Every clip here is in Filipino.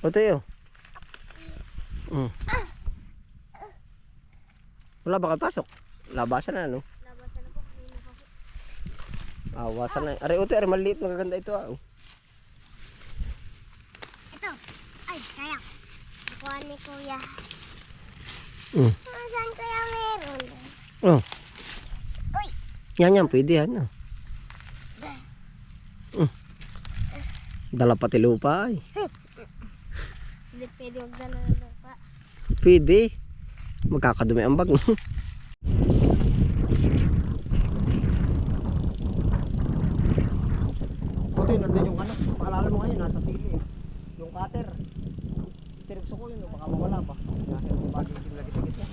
O tayo. Wala ba pasok? Labasan na, no? Labasan na po. May nakasok. Awasan na. Are, utoy, are, maliit. Magaganda ito, ah. Ito. Ay, kaya. Nakuha ni Kuya. Saan kaya meron? Oh. Uy. Yan, pwede yan, ah. Dala pati lupa, ay. Hindi pwede magdala ng lupa. Pwede. Magkakadumi ang bag, no? Puti, nandun yung ano. Paalala mo ngayon, nasa sili, eh. Yung cutter. Tinigso ko yun, baka mawala pa. Nasa yung bagay yung lagi sa gitna.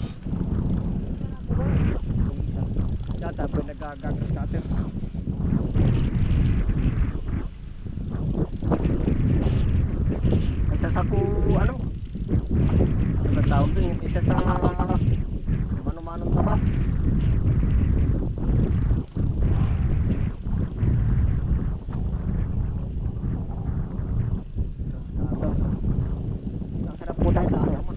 Data, pwede nagagagas cutter. Isa sa ku, ano ba tawag dun? Yung isa sa mano-manong tabas. Ang sarap po tayo sa aroma.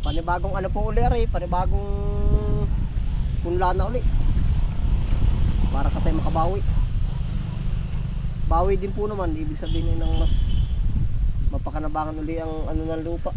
Panibagong ano po uli, ari, panibagong punla na uli para ka tayo makabawi. Bawi din po naman, ibig sabihin ng mas mapakanabangan uli ang ano ng lupa.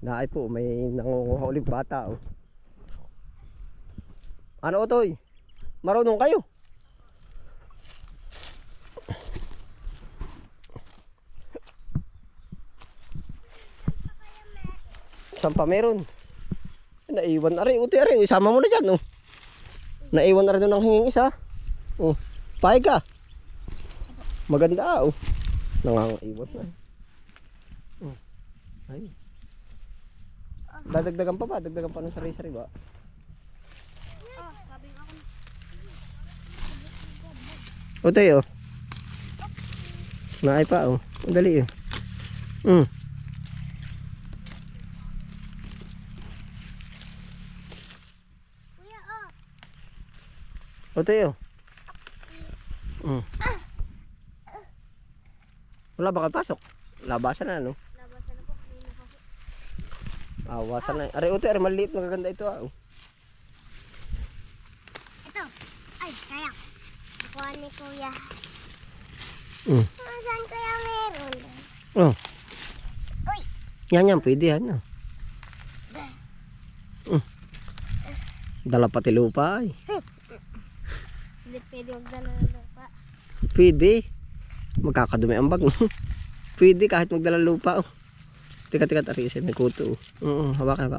Naay po, may nangunguha ulit bata oh. Ano Otoy? Marunong kayo? Saan pa meron? Naiwan na rin. Uti rin. Isama mo na dyan. Oh. Naiwan na rin doon ng hinging isa. Oh. Pahay ka. Maganda. Oh. Nangangaiwan na. Oh. Ay. Dadagdagan pa ba? Dagdagan pa ng sari-sari ba? Sabi nga ako. Uti oh. Naay pa oh. Dali eh. Kuya, Uti oh. Wala ba kayo pasok? Labasan na no? Labasan na po. May nakasok. Awasan na. Aray uti, aray maliit. Magaganda ito ah. Oh. Ito. Ay, kaya. Nakuha ni Kuya. Saan kaya meron? Oh. Uy. Yan, pwede yan. Oh. Dala pati lupa ay. Hindi pwede magdala ng lupa. Pwede. Magkakadumi ang bag. Pwede kahit magdala lupa. Oh. Tika, tarisin. May kuto. Oh. Hawakan.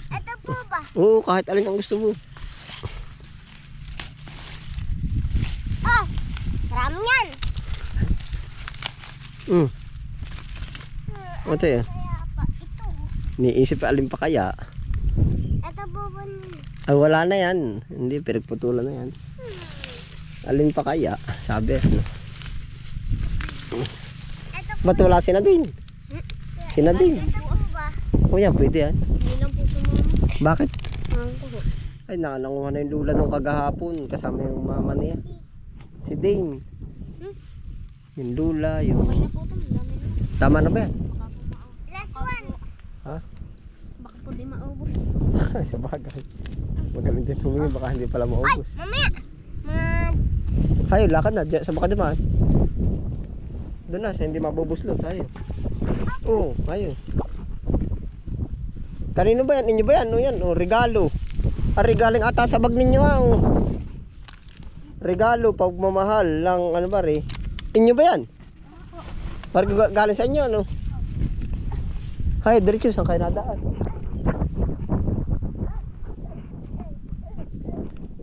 Ito po ba? Oo, kahit alin ang gusto mo. Oh! Ram yan! Ito eh. Kaya pa ito. Niisip alin pa kaya. Ito po ba? Ay wala na yan. Hindi, pinagputulan na yan. Alin pa kaya? Sabi. Ano? Ito po. Ba't wala si Nadine? Si Nadine. Ito po ba? O yan, pwede yan. Hindi lang po sumama. Bakit? Ang po. Ay, nanguha na yung lula nung kagahapon. Kasama yung mama niya. Si Dane. Yung lula, yung... Okay na po ito. Madami na. Tama na ba yan? Baka po Last one. Ha? Baka po di maubos. Sa bagay. Magaling din humingi, baka hindi pala maubos. Mamaya. Hayo, lakad na. Diyan, sa baka naman. Doon na, sa hindi mabubuslot. Hayo. Oo, hayo. Kanino ba yan? Inyo ba yan? O yan, o, regalo. Regaling ata sa bag ninyo ha. O. Regalo, pagmamahal lang, ano ba rin? Inyo ba yan? Parang galing sa inyo, ano? Hayo, diretso, saan kayo nadaan?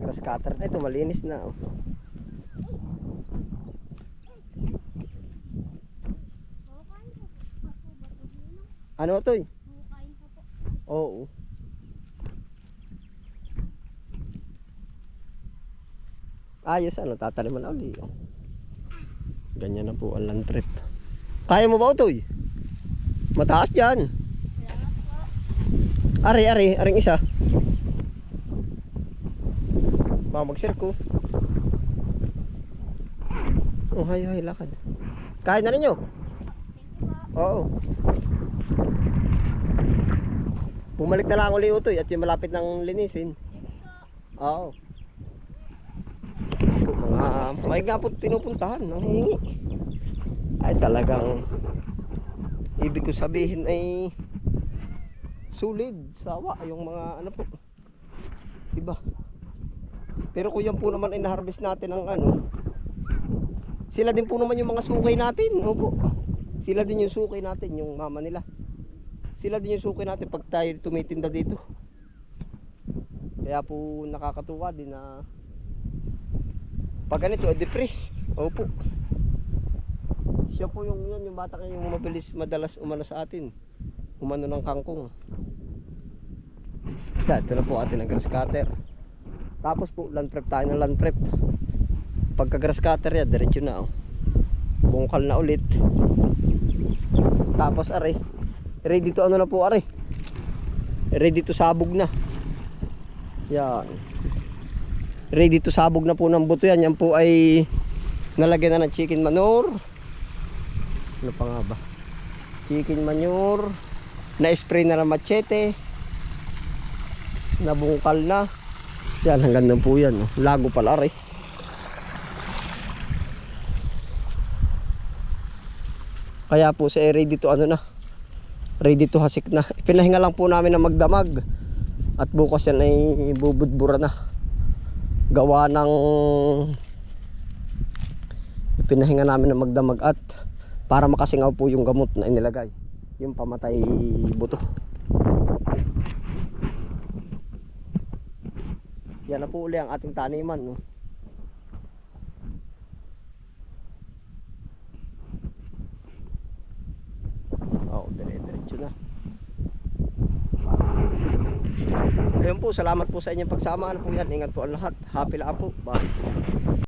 Grass cutter na ito, malinis na. Oh. Ano ito? Oo. Ayos ano, tataliman na uli. Oh. Ganyan na po ang land trip. Kaya mo ba ito? Mataas dyan. Aring isa. Baka mag-circo. Oh, hay, lakad. Kain na rin nyo? Oo. Bumalik na lang ulit ito at yung malapit ng linisin. Oo. May nga po pinupuntahan ng hingi. Ay talagang ibig ko sabihin ay sulit, sawa yung mga ano po. Diba? Pero kung yan po naman ay na-harvest natin ang ano, sila din po naman yung mga sukay natin. Opo. Sila din yung sukay natin, yung mama nila. Sila din yung sukay natin pag tayo tumitinda dito. Kaya po nakakatuwa din na pag ganito, free. Opo. Siya po yung yan, yung bata kayo yung mabilis madalas umano sa atin. Umano ng kangkong. Ito na po atin ang grass cutter. Tapos po land prep tayo ng land prep. Pagka grass cutter yan, diretso na. Oh. Bungkal na ulit. Tapos are, ready to ano na po are. Ready to sabog na. Yan. Ready to sabog na po ng buto yan. Yan po ay nalagyan na ng chicken manure. Ano pa nga ba? Chicken manure. Na-spray na ng machete. Nabungkal na. Yan, hanggang doon po yan. Lago pala rin. Kaya po sa ready to ano na. ready to hasik na. Pinahinga lang po namin na magdamag at bukas yan ay bubudbura na, gawa ng pinahinga namin na magdamag at para makasingaw po yung gamot na inilagay, yung pamatay buto. Yan na po uli ang ating taniman, no? Dire-diretso na. Ayun po, salamat po sa inyong pagsama. Ano po yan, ingat po ang lahat. Happy lang po. Bye.